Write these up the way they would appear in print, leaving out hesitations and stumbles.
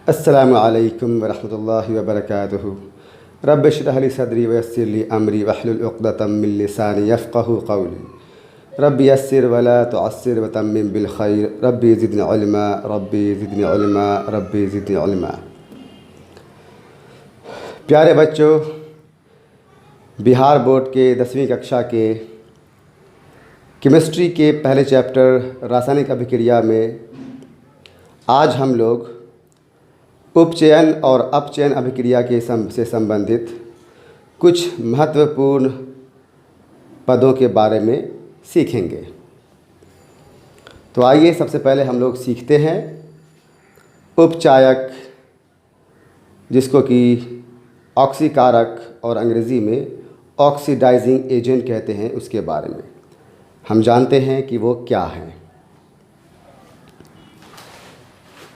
अस्सलामु अलैकुम वरहमतुल्लाहि वबरकातुहू। रब्बि इश्रह ली सदरी वयस्सिर ली अमरी वहलुल उक़दतम मिन लिसानी यफ़क़हू क़ौली। रब्बि यस्सिर वला तुअस्सिर वतम्मिम बिल खैर। Rabbi ज़िदनी इल्मा, rabbi ज़िदनी इल्मा, rabbi ज़िदनी इल्मा। प्यारे बच्चों, बिहार बोर्ड के 10वीं कक्षा के केमिस्ट्री के पहले चैप्टर रासायनिक अभिक्रिया में आज हम लोग उपचयन और अपचयन अभिक्रिया के से संबंधित कुछ महत्वपूर्ण पदों के बारे में सीखेंगे। तो आइए सबसे पहले हम लोग सीखते हैं उपचायक, जिसको कि ऑक्सीकारक और अंग्रेज़ी में ऑक्सीडाइजिंग एजेंट कहते हैं, उसके बारे में हम जानते हैं कि वो क्या है।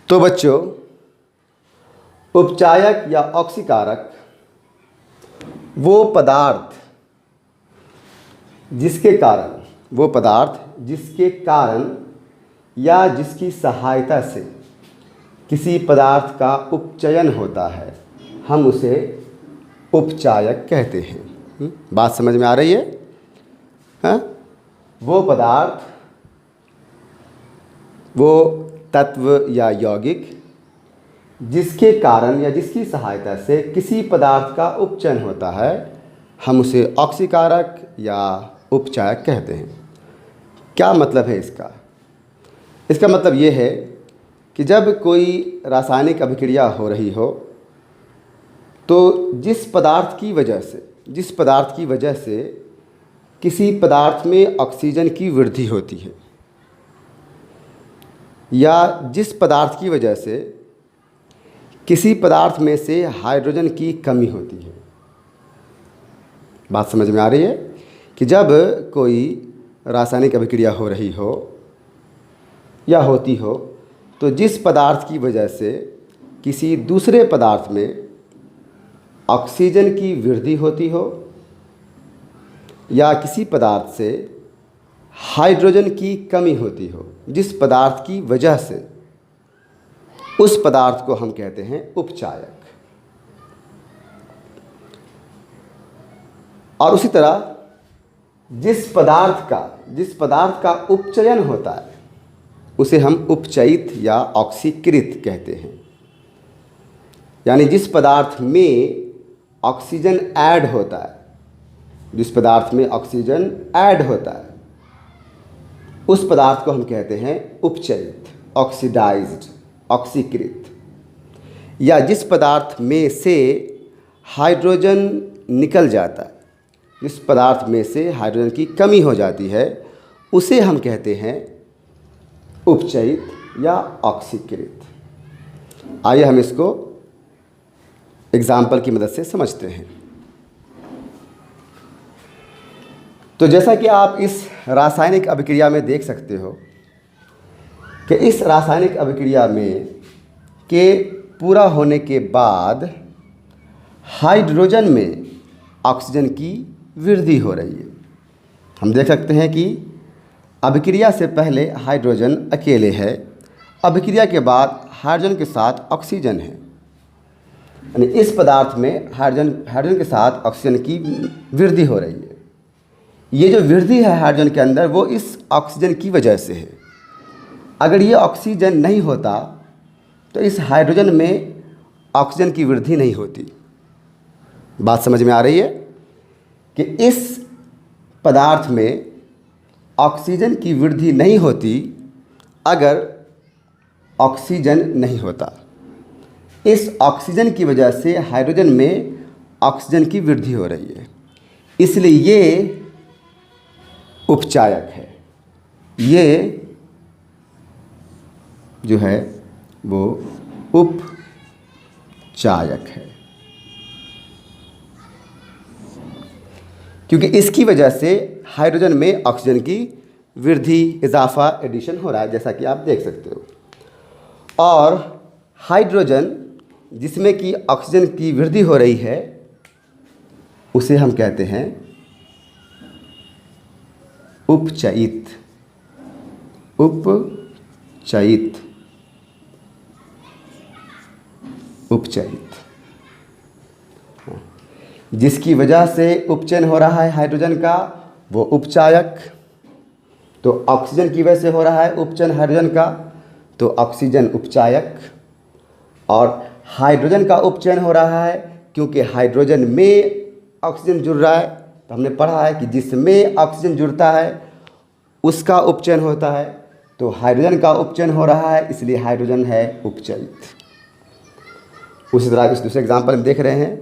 तो बच्चों, उपचायक या ऑक्सीकारक वो पदार्थ जिसके कारण या जिसकी सहायता से किसी पदार्थ का उपचयन होता है, हम उसे उपचायक कहते हैं। बात समझ में आ रही है? हाँ? वो पदार्थ, वो तत्व या यौगिक जिसके कारण या जिसकी सहायता से किसी पदार्थ का उपचयन होता है, हम उसे ऑक्सीकारक या उपचायक कहते हैं। क्या मतलब है इसका? इसका मतलब ये है कि जब कोई रासायनिक अभिक्रिया हो रही हो तो जिस पदार्थ की वजह से किसी पदार्थ में ऑक्सीजन की वृद्धि होती है या जिस पदार्थ की वजह से किसी पदार्थ में से हाइड्रोजन की कमी होती है। बात समझ में आ रही है कि जब कोई रासायनिक अभिक्रिया हो रही हो या होती हो तो जिस पदार्थ की वजह से किसी दूसरे पदार्थ में ऑक्सीजन की वृद्धि होती हो या किसी पदार्थ से हाइड्रोजन की कमी होती हो, जिस पदार्थ की वजह से, उस पदार्थ को हम कहते हैं उपचायक। और उसी तरह जिस पदार्थ का उपचयन होता है उसे हम उपचयित या ऑक्सीकृत कहते हैं। यानी जिस पदार्थ में ऑक्सीजन ऐड होता है, उस पदार्थ को हम कहते हैं उपचयित, ऑक्सीडाइज्ड, ऑक्सीकृत। या जिस पदार्थ में से हाइड्रोजन निकल जाता है, जिस पदार्थ में से हाइड्रोजन की कमी हो जाती है, उसे हम कहते हैं उपचयित या ऑक्सीकृत। आइए हम इसको एग्जाम्पल की मदद से समझते हैं। तो जैसा कि आप इस रासायनिक अभिक्रिया में देख सकते हो कि इस रासायनिक अभिक्रिया में के पूरा होने के बाद हाइड्रोजन में ऑक्सीजन की वृद्धि हो रही है। हम देख सकते हैं कि अभिक्रिया से पहले हाइड्रोजन अकेले है, अभिक्रिया के बाद हाइड्रोजन के साथ ऑक्सीजन है। यानी इस पदार्थ में हाइड्रोजन के साथ ऑक्सीजन की वृद्धि हो रही है। ये जो वृद्धि है हाइड्रोजन के अंदर, वो इस ऑक्सीजन की वजह से है। अगर ये ऑक्सीजन नहीं होता तो इस हाइड्रोजन में ऑक्सीजन की वृद्धि नहीं होती। बात समझ में आ रही है कि इस पदार्थ में ऑक्सीजन की वृद्धि नहीं होती अगर ऑक्सीजन नहीं होता। इस ऑक्सीजन की वजह से हाइड्रोजन में ऑक्सीजन की वृद्धि हो रही है, इसलिए ये उपचायक है। ये जो है वो उपचायक है, क्योंकि इसकी वजह से हाइड्रोजन में ऑक्सीजन की वृद्धि, इजाफा, एडिशन हो रहा है, जैसा कि आप देख सकते हो। और हाइड्रोजन जिसमें कि ऑक्सीजन की वृद्धि हो रही है, उसे हम कहते हैं उपचयित। उपचयित उपचयित। जिसकी वजह से उपचयन हो रहा है हाइड्रोजन का वो उपचायक। तो ऑक्सीजन की वजह से हो रहा है उपचयन हाइड्रोजन का तो ऑक्सीजन उपचायक। और हाइड्रोजन का उपचयन हो रहा है क्योंकि हाइड्रोजन में ऑक्सीजन जुड़ रहा है। तो हमने पढ़ा है कि जिसमें ऑक्सीजन जुड़ता है उसका उपचयन होता है। तो हाइड्रोजन का उपचयन हो रहा है इसलिए हाइड्रोजन है उपचयित। उसी तरह इस दूसरे एग्जाम्पल में देख रहे हैं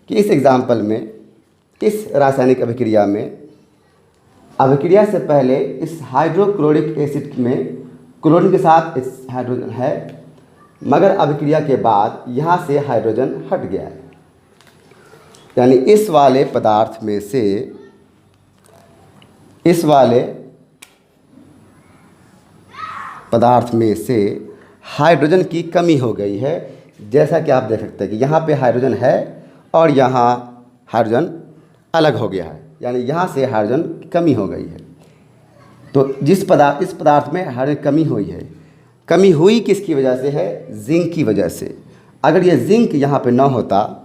कि इस एग्जाम्पल में इस रासायनिक अभिक्रिया में अभिक्रिया से पहले इस हाइड्रोक्लोरिक एसिड में क्लोरीन के साथ इस हाइड्रोजन है, मगर अभिक्रिया के बाद यहाँ से हाइड्रोजन हट गया है। यानी इस वाले पदार्थ में से इस वाले पदार्थ में से हाइड्रोजन की कमी हो गई है। जैसा कि आप देख सकते हैं कि यहाँ पे हाइड्रोजन है और यहाँ हाइड्रोजन अलग हो गया है, यानी यहाँ से हाइड्रोजन की कमी हो गई है। तो इस पदार्थ में हाइड्रोजन कमी हुई है। कमी हुई किसकी वजह से है? जिंक की वजह से। अगर ये जिंक यहाँ पे ना होता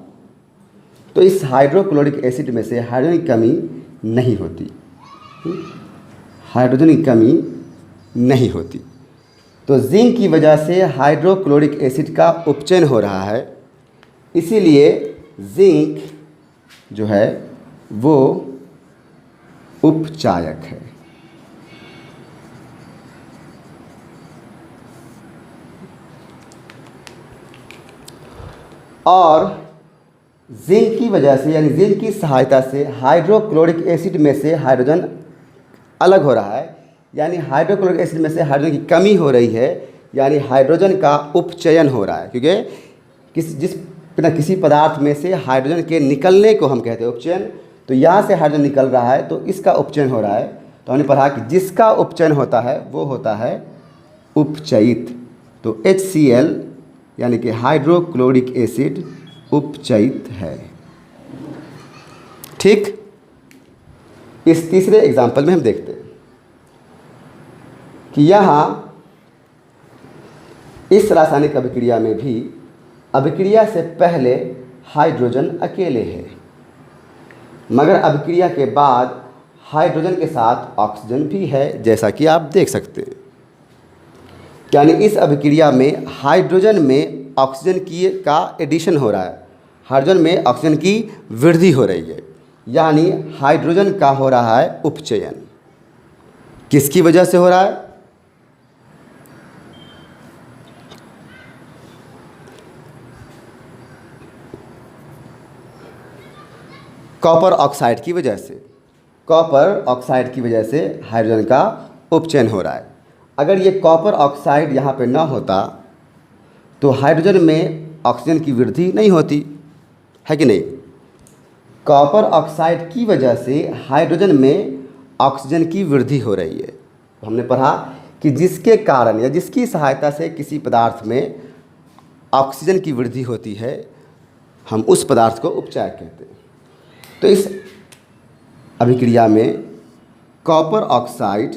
तो इस हाइड्रोक्लोरिक एसिड में से हाइड्रोजन की कमी नहीं होती, हाइड्रोजन की कमी नहीं होती। तो जिंक की वजह से हाइड्रोक्लोरिक एसिड का उपचयन हो रहा है, इसीलिए जिंक जो है वो उपचायक है। और जिंक की वजह से यानी जिंक की सहायता से हाइड्रोक्लोरिक एसिड में से हाइड्रोजन अलग हो रहा है, यानी हाइड्रोक्लोरिक एसिड में से हाइड्रोजन की कमी हो रही है, यानी हाइड्रोजन का उपचयन हो रहा है। क्योंकि किसी पदार्थ में से हाइड्रोजन के निकलने को हम कहते हैं उपचयन। तो यहाँ से हाइड्रोजन निकल रहा है तो इसका उपचयन हो रहा है। तो हमने पढ़ा कि जिसका उपचयन होता है वो होता है उपचयित। तो HCl यानी कि हाइड्रोक्लोरिक एसिड उपचयित है। ठीक, इस तीसरे एग्जाम्पल में हम देखते हैं कि यहाँ इस रासायनिक अभिक्रिया में भी अभिक्रिया से पहले हाइड्रोजन अकेले है, मगर अभिक्रिया के बाद हाइड्रोजन के साथ ऑक्सीजन भी है, जैसा कि आप देख सकते हैं। यानी इस अभिक्रिया में हाइड्रोजन में ऑक्सीजन का एडिशन हो रहा है, हाइड्रोजन में ऑक्सीजन की वृद्धि हो रही है, यानी हाइड्रोजन का हो रहा है उपचयन। किसकी वजह से हो रहा है? कॉपर ऑक्साइड की वजह से। कॉपर ऑक्साइड की वजह से हाइड्रोजन का उपचयन हो रहा है। अगर ये कॉपर ऑक्साइड यहाँ पे ना होता तो हाइड्रोजन में ऑक्सीजन की वृद्धि नहीं होती, है कि नहीं? कॉपर ऑक्साइड की वजह से हाइड्रोजन में ऑक्सीजन की वृद्धि हो रही है। तो हमने पढ़ा कि जिसके कारण या जिसकी सहायता से किसी पदार्थ में ऑक्सीजन की वृद्धि होती है हम उस पदार्थ को उपचायक कहते हैं। तो इस अभिक्रिया में कॉपर ऑक्साइड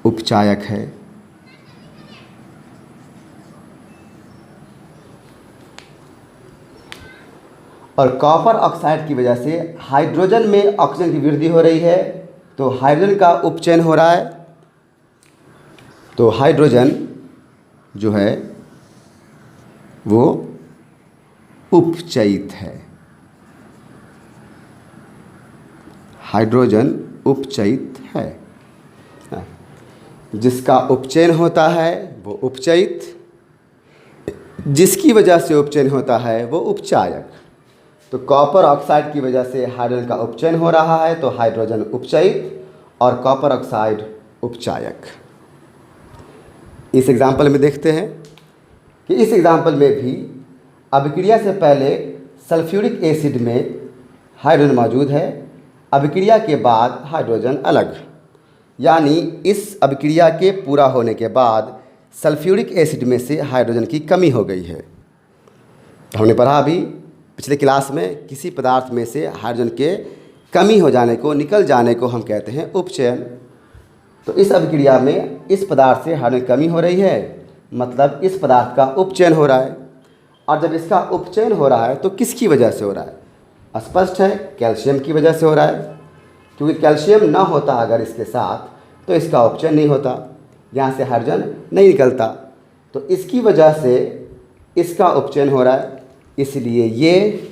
उपचायक है, और कॉपर ऑक्साइड की वजह से हाइड्रोजन में ऑक्सीजन की वृद्धि हो रही है, तो हाइड्रोजन का उपचयन हो रहा है। तो हाइड्रोजन जो है वो उपचयित है। हाइड्रोजन उपचयित है। जिसका उपचयन होता है वो उपचयित, जिसकी वजह से उपचयन होता है वो उपचायक। तो कॉपर ऑक्साइड की वजह से हाइड्रोजन का उपचयन हो रहा है तो हाइड्रोजन उपचयित और कॉपर ऑक्साइड उपचायक। इस एग्जाम्पल में देखते हैं कि इस एग्जाम्पल में भी अभिक्रिया से पहले सल्फ्यूरिक एसिड में हाइड्रोजन मौजूद है, अभिक्रिया के बाद हाइड्रोजन अलग, यानी इस अभिक्रिया के पूरा होने के बाद सल्फ्यूरिक एसिड में से हाइड्रोजन की कमी हो गई है। तो हमने पढ़ा अभी पिछले क्लास में किसी पदार्थ में से हाइड्रोजन के कमी हो जाने को, निकल जाने को हम कहते हैं उपचयन। तो इस अभिक्रिया में इस पदार्थ से हाइड्रोजन की कमी हो रही है, मतलब इस पदार्थ का उपचयन हो रहा है। और जब इसका उपचयन हो रहा है तो किसकी वजह से हो रहा है? स्पष्ट है, कैल्शियम की वजह से हो रहा है, क्योंकि कैल्शियम ना होता अगर इसके साथ तो इसका उपचयन नहीं होता, यहाँ से हाइड्रोजन नहीं निकलता, तो इसकी वजह से इसका उपचयन हो रहा है, इसलिए ये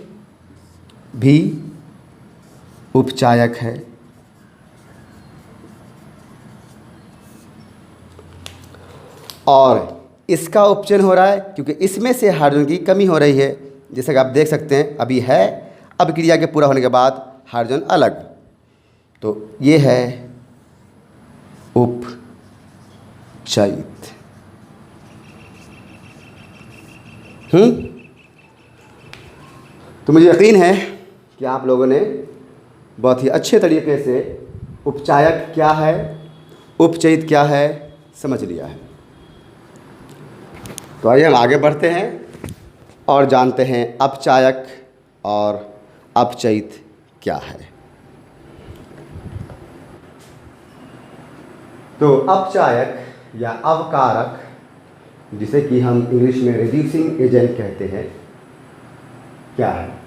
भी उपचायक है। और इसका उपचयन हो रहा है क्योंकि इसमें से हाइड्रोजन की कमी हो रही है, जैसे कि आप देख सकते हैं अभी है, अभिक्रिया के पूरा होने के बाद हाइड्रोजन अलग, तो ये है उपचयित। तो मुझे यकीन है कि आप लोगों ने बहुत ही अच्छे तरीके से उपचायक क्या है, उपचयित क्या है समझ लिया है। तो आइए हम आगे बढ़ते हैं और जानते हैं अपचायक और अपचयित क्या है। तो अपचायक या अवकारक, जिसे कि हम इंग्लिश में रिड्यूसिंग एजेंट कहते हैं, क्या है?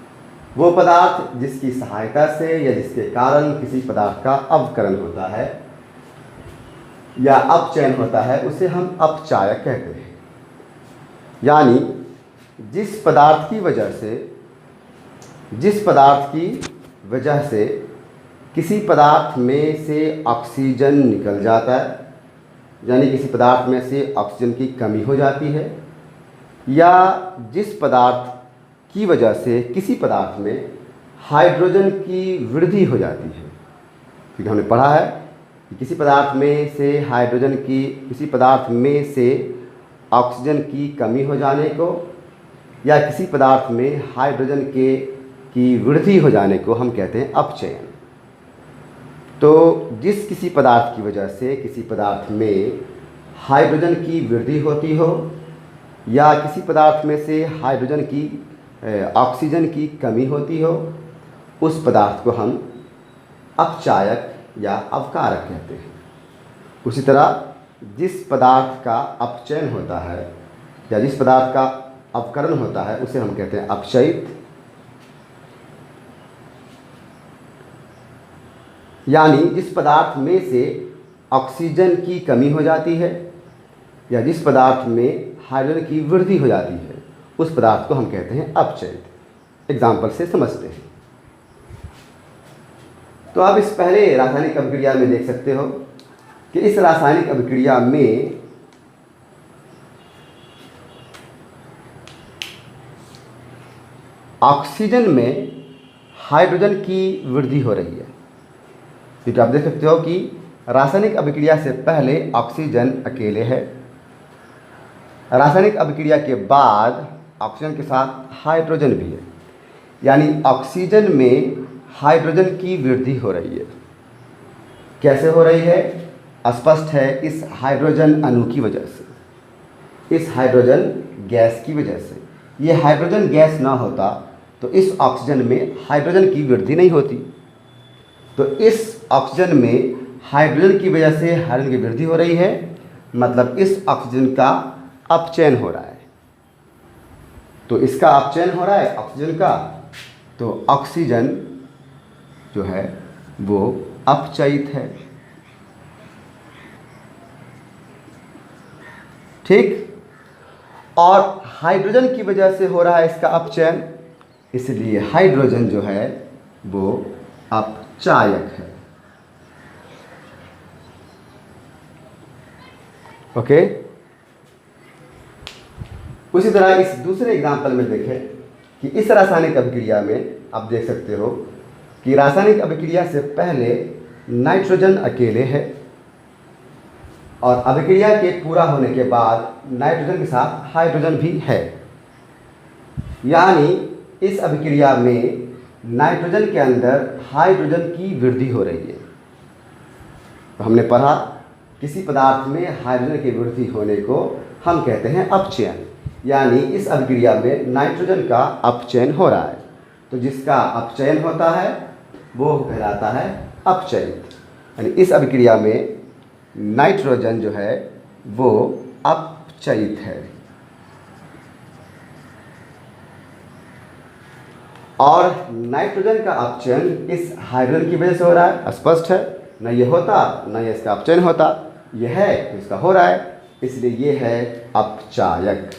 वो पदार्थ जिसकी सहायता से या जिसके कारण किसी पदार्थ का अवकरण होता है या अपचयन होता है, उसे हम अपचायक कहते हैं। यानी जिस पदार्थ की वजह से किसी पदार्थ में से ऑक्सीजन निकल जाता है, यानी किसी पदार्थ में से ऑक्सीजन की कमी हो जाती है, या जिस पदार्थ की वजह से किसी पदार्थ में हाइड्रोजन की वृद्धि हो जाती है, क्योंकि हमने पढ़ा है कि किसी पदार्थ में से ऑक्सीजन की कमी हो जाने को या किसी पदार्थ में हाइड्रोजन की वृद्धि हो जाने को हम कहते हैं अपचयन। तो जिस किसी पदार्थ की वजह से किसी पदार्थ में हाइड्रोजन की वृद्धि होती हो या किसी पदार्थ में से ऑक्सीजन की कमी होती हो, उस पदार्थ को हम अपचायक या अवकारक कहते हैं। उसी तरह जिस पदार्थ का अपचयन होता है या जिस पदार्थ का अपकरण होता है उसे हम कहते हैं अपचयित। यानी जिस पदार्थ में से ऑक्सीजन की कमी हो जाती है या जिस पदार्थ में हाइड्रोजन की वृद्धि हो जाती है, उस पदार्थ को हम कहते हैं अपचयित। एग्जाम्पल से समझते हैं। तो आप इस पहले रासायनिक अभिक्रिया में देख सकते हो कि इस रासायनिक अभिक्रिया में ऑक्सीजन में हाइड्रोजन की वृद्धि हो रही है। क्योंकि आप देख सकते हो कि रासायनिक अभिक्रिया से पहले ऑक्सीजन अकेले है, रासायनिक अभिक्रिया के बाद ऑक्सीजन के साथ हाइड्रोजन भी है, यानी ऑक्सीजन में हाइड्रोजन की वृद्धि हो रही है। कैसे हो रही है? स्पष्ट है, इस हाइड्रोजन अणु की वजह से, इस हाइड्रोजन गैस की वजह से। ये हाइड्रोजन गैस ना होता तो इस ऑक्सीजन में हाइड्रोजन की वृद्धि नहीं होती। तो इस ऑक्सीजन में हाइड्रोजन की वजह से हाइड्रोजन की वृद्धि हो रही है, मतलब इस ऑक्सीजन का अपचयन हो रहा है। तो इसका अपचयन हो रहा है ऑक्सीजन का, तो ऑक्सीजन जो है वो अपचयित है। ठीक। और हाइड्रोजन की वजह से हो रहा है इसका अपचयन, इसलिए हाइड्रोजन जो है वो अपचायक है। ओके। उसी तरह इस दूसरे एग्जाम्पल में देखें कि इस रासायनिक अभिक्रिया में आप देख सकते हो कि रासायनिक अभिक्रिया से पहले नाइट्रोजन अकेले है और अभिक्रिया के पूरा होने के बाद नाइट्रोजन के साथ हाइड्रोजन भी है। यानी इस अभिक्रिया में नाइट्रोजन के अंदर हाइड्रोजन की वृद्धि हो रही है। तो हमने पढ़ा किसी पदार्थ में हाइड्रोजन की वृद्धि होने को हम कहते हैं अपचयन, यानी इस अभिक्रिया में नाइट्रोजन का अपचयन हो रहा है। तो जिसका अपचयन होता है वो कहलाता है अपचयित। यानी इस अभिक्रिया में नाइट्रोजन जो है वो अपचयित है। और नाइट्रोजन का अपचयन इस हाइड्रोजन की वजह से हो रहा है, स्पष्ट है। न ये होता न ये इसका अपचयन होता, यह है तो इसका हो रहा है, इसलिए ये है अपचायक।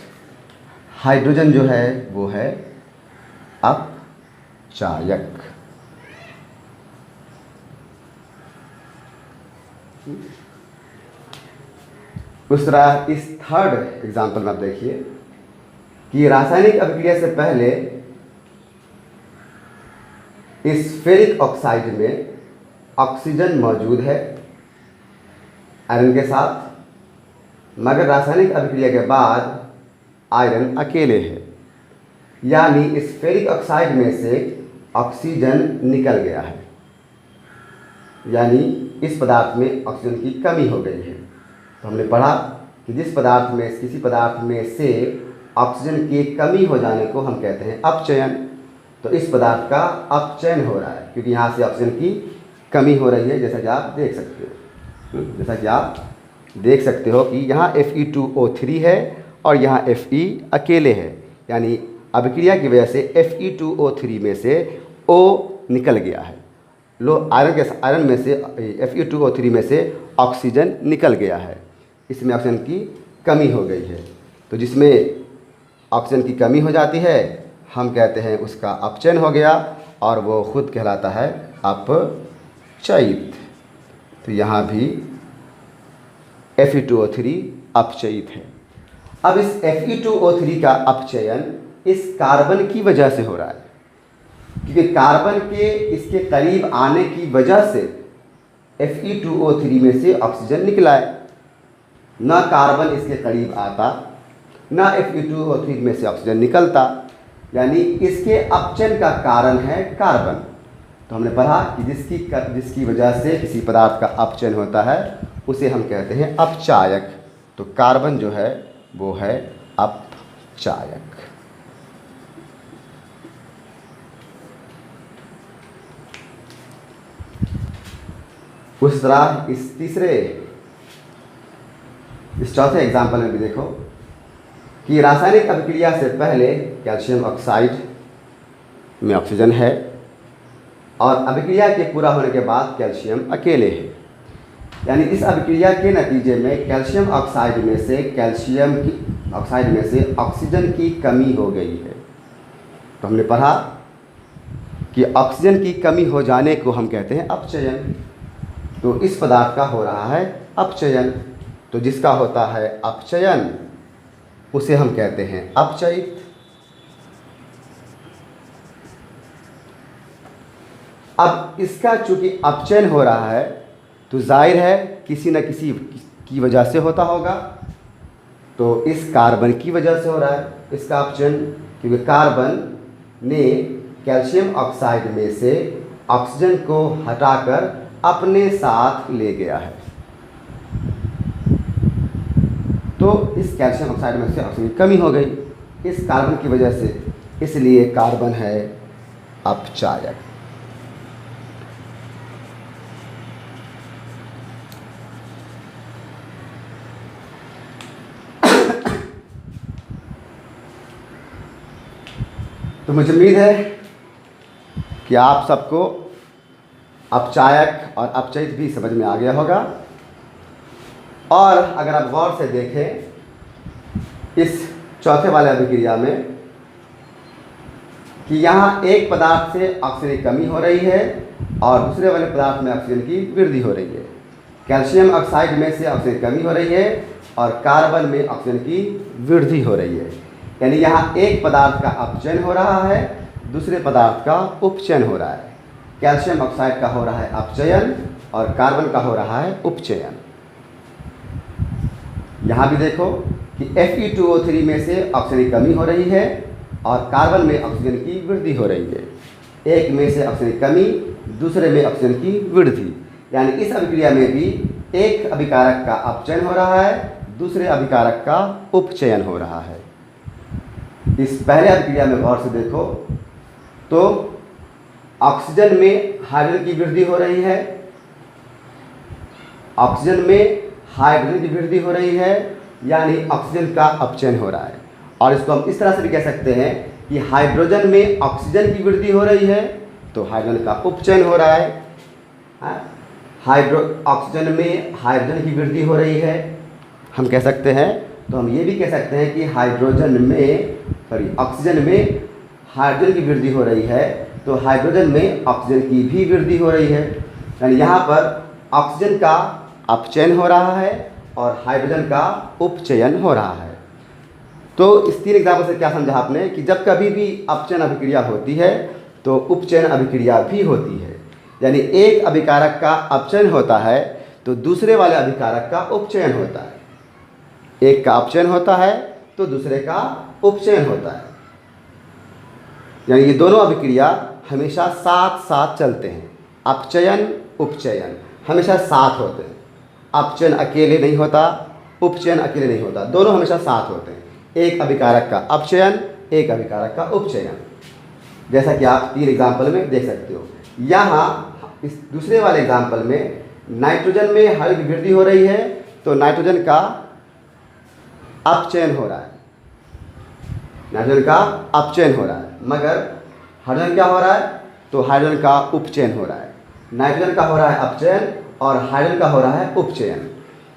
हाइड्रोजन जो है वो है अपचायक। उस तरह इस थर्ड एग्जाम्पल में आप देखिए कि रासायनिक अभिक्रिया से पहले इस फेरिक ऑक्साइड में ऑक्सीजन मौजूद है आयरन के साथ, मगर रासायनिक अभिक्रिया के बाद आयरन अकेले है, यानी इस फेरिक ऑक्साइड में से ऑक्सीजन निकल गया है, यानी इस पदार्थ में ऑक्सीजन की कमी हो गई है। तो हमने पढ़ा कि जिस पदार्थ में किसी पदार्थ में से ऑक्सीजन की कमी हो जाने को हम कहते हैं अपचयन। तो इस पदार्थ का अपचयन हो रहा है क्योंकि यहाँ से ऑक्सीजन की कमी हो रही है, जैसा कि आप देख सकते हो। जैसा कि आप देख सकते हो कि यहाँ Fe2O3 है और यहाँ Fe अकेले है, यानी अभिक्रिया की वजह से Fe2O3 में से O निकल गया है। लो आयरन में से Fe2O3 में से ऑक्सीजन निकल गया है, इसमें ऑक्सीजन की कमी हो गई है। तो जिसमें ऑक्सीजन की कमी हो जाती है हम कहते हैं उसका अपचयन हो गया और वो खुद कहलाता है अपचयित। तो यहाँ भी Fe2O3 अपचयित है। अब इस Fe2O3 का अपचयन इस कार्बन की वजह से हो रहा है, क्योंकि कार्बन के इसके करीब आने की वजह से Fe2O3 में से ऑक्सीजन निकला है। न कार्बन इसके करीब आता न Fe2O3 में से ऑक्सीजन निकलता, यानी इसके अपचयन का कारण है कार्बन। तो हमने पढ़ा कि जिसकी वजह से किसी पदार्थ का अपचयन होता है उसे हम कहते हैं अपचायक। तो कार्बन जो है वो है अपचायक। उस तरह इस चौथे एग्जाम्पल में भी देखो कि रासायनिक अभिक्रिया से पहले कैल्शियम ऑक्साइड में ऑक्सीजन है और अभिक्रिया के पूरा होने के बाद कैल्शियम अकेले है, यानी इस अभिक्रिया के नतीजे में कैल्शियम ऑक्साइड में से ऑक्सीजन की कमी हो गई है। तो हमने पढ़ा कि ऑक्सीजन की कमी हो जाने को हम कहते हैं अपचयन। तो इस पदार्थ का हो रहा है अपचयन। तो जिसका होता है अपचयन उसे हम कहते हैं अपचयित। अब इसका चूंकि अपचयन हो रहा है तो जाहिर है किसी न किसी की वजह से होता होगा। तो इस कार्बन की वजह से हो रहा है इसका अपचयन, क्योंकि कार्बन ने कैल्शियम ऑक्साइड में से ऑक्सीजन को हटाकर अपने साथ ले गया है। तो इस कैल्शियम ऑक्साइड में से ऑक्सीजन की कमी हो गई इस कार्बन की वजह से, इसलिए कार्बन है अपचायक। तो मुझे उम्मीद है कि आप सबको अपचायक और अपचयित भी समझ में आ गया होगा। और अगर आप गौर से देखें इस चौथे वाले अभिक्रिया में कि यहाँ एक पदार्थ से ऑक्सीजन की कमी हो रही है और दूसरे वाले पदार्थ में ऑक्सीजन की वृद्धि हो रही है। कैल्शियम ऑक्साइड में से ऑक्सीजन की कमी हो रही है और कार्बन में ऑक्सीजन की वृद्धि हो रही है, यानी यहाँ एक पदार्थ का अपचयन हो रहा है, दूसरे पदार्थ का उपचयन हो रहा है। कैल्शियम ऑक्साइड का हो रहा है अपचयन और कार्बन का हो रहा है उपचयन। यहाँ भी देखो कि Fe2O3 में से ऑक्सीजन की कमी हो रही है और कार्बन में ऑक्सीजन की वृद्धि हो रही है। एक में से ऑक्सीजन की कमी, दूसरे में ऑक्सीजन की वृद्धि, यानी इस अभिक्रिया में भी एक अभिकारक का अपचयन हो रहा है, दूसरे अभिकारक का उपचयन हो रहा है। इस पहले अभिक्रिया में गौर से देखो तो ऑक्सीजन में हाइड्रोजन की वृद्धि हो रही है, ऑक्सीजन में हाइड्रोजन की वृद्धि हो रही है, यानी ऑक्सीजन का अपचयन हो रहा है। और इसको हम इस तरह से भी कह सकते हैं कि हाइड्रोजन में ऑक्सीजन की वृद्धि हो रही है तो हाइड्रोजन का उपचयन हो रहा है। ऑक्सीजन में हाइड्रोजन की वृद्धि हो रही है, हम कह सकते हैं। तो हम ये भी कह सकते हैं कि ऑक्सीजन में हाइड्रोजन की वृद्धि हो रही है तो हाइड्रोजन में ऑक्सीजन की भी वृद्धि हो रही है। यानी यहाँ पर ऑक्सीजन का अपचयन हो रहा है और हाइड्रोजन का उपचयन हो रहा है। तो इस 3 एग्जाम्पल से क्या समझा आपने कि जब कभी भी अपचयन अभिक्रिया होती है तो उपचयन अभिक्रिया भी होती है। यानी एक अभिकारक का अपचयन होता है तो दूसरे वाले अभिकारक का उपचयन होता है। एक का अपचयन होता है तो दूसरे का उपचयन होता है। यानी ये दोनों अभिक्रिया हमेशा साथ साथ चलते हैं। अपचयन उपचयन हमेशा साथ होते हैं। अपचयन अकेले नहीं होता, उपचयन अकेले नहीं होता, दोनों हमेशा साथ होते हैं। एक अभिकारक का अपचयन, एक अभिकारक का उपचयन, जैसा कि आप 3 एग्जाम्पल में देख सकते हो। यहाँ इस दूसरे वाले एग्जाम्पल में नाइट्रोजन में हाइड्रोजन की वृद्धि हो रही है तो नाइट्रोजन का अपचयन हो रहा है, नाइट्रोजन का अपचयन हो रहा है, मगर हाइड्रोजन क्या हो रहा है तो हाइड्रोजन का उपचयन हो रहा है। नाइट्रोजन का हो रहा है अपचयन और हाइड्रोजन का हो रहा है उपचयन।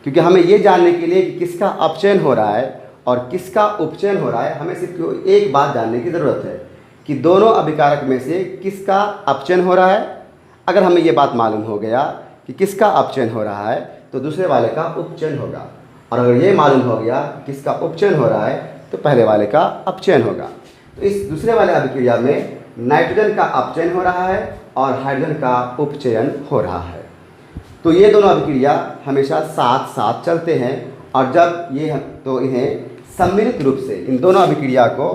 क्योंकि हमें ये जानने के लिए कि किसका अपचयन हो रहा है और किसका उपचयन हो रहा है, हमें सिर्फ एक बात जानने की ज़रूरत है कि दोनों अभिकारक में से किसका अपचयन हो रहा है। अगर हमें ये बात मालूम हो गया कि किसका अपचयन हो रहा है तो दूसरे वाले का उपचयन होगा, और अगर ये मालूम हो गया कि किसका उपचयन हो रहा है तो पहले वाले का अपचयन होगा। तो इस दूसरे वाले अभिक्रिया में नाइट्रोजन का अपचयन हो रहा है और हाइड्रोजन का उपचयन हो रहा है। तो ये दोनों अभिक्रिया हमेशा साथ साथ चलते हैं, और जब ये तो इन्हें सम्मिलित रूप से, इन दोनों अभिक्रिया को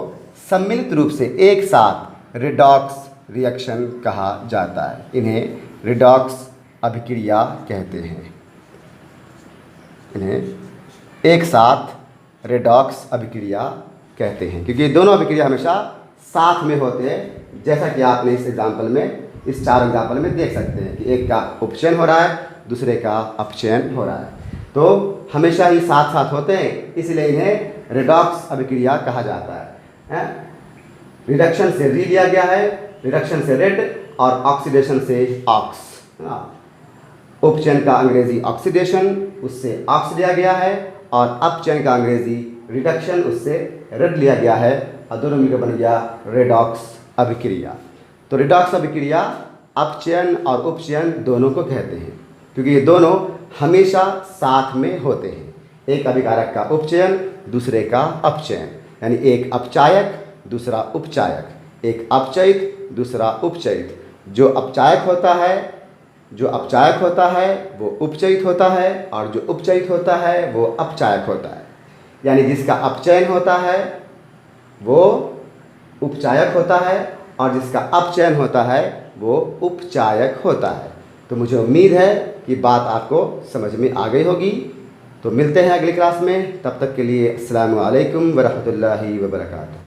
सम्मिलित रूप से एक साथ रिडॉक्स रिएक्शन कहा जाता है। इन्हें रिडॉक्स अभिक्रिया कहते हैं। इन्हें एक साथ रिडॉक्स अभिक्रिया कहते हैं क्योंकि दोनों अभिक्रिया हमेशा साथ में होते हैं, जैसा कि आपने इस एग्जाम्पल में, इस 4 एग्जाम्पल में देख सकते हैं कि एक का उपचयन हो रहा है, दूसरे का अपचयन हो रहा है। तो हमेशा ही साथ साथ होते हैं, इसलिए इन्हें रिडॉक्स अभिक्रिया कहा जाता है। रिडक्शन से री लिया गया है, रिडक्शन से रेड और ऑक्सीडेशन से ऑक्स। उपचयन का अंग्रेजी ऑक्सीडेशन, उससे ऑक्स लिया गया है, और अपचयन का अंग्रेजी रिडक्शन, उससे रेड लिया गया है, और दोनों मिलकर बन गया रिडॉक्स अभिक्रिया। तो रिडॉक्स अभिक्रिया अपचयन और उपचयन दोनों को कहते हैं क्योंकि ये दोनों हमेशा साथ में होते हैं। एक अभिकारक का उपचयन, दूसरे का अपचयन, यानी एक अपचायक दूसरा उपचायक, एक अपचयित दूसरा उपचयित। जो अपचायक होता है वो उपचयित होता है, और जो उपचयित होता है वो अपचायक होता है। यानी जिसका अपचयन होता है वो उपचायक होता है और जिसका अपचयन होता है वो उपचायक होता है। तो मुझे उम्मीद है कि बात आपको समझ में आ गई होगी। तो मिलते हैं अगली क्लास में, तब तक के लिए अस्सलामु अलैकुम व रहमतुल्लाहि व बरकातुहू।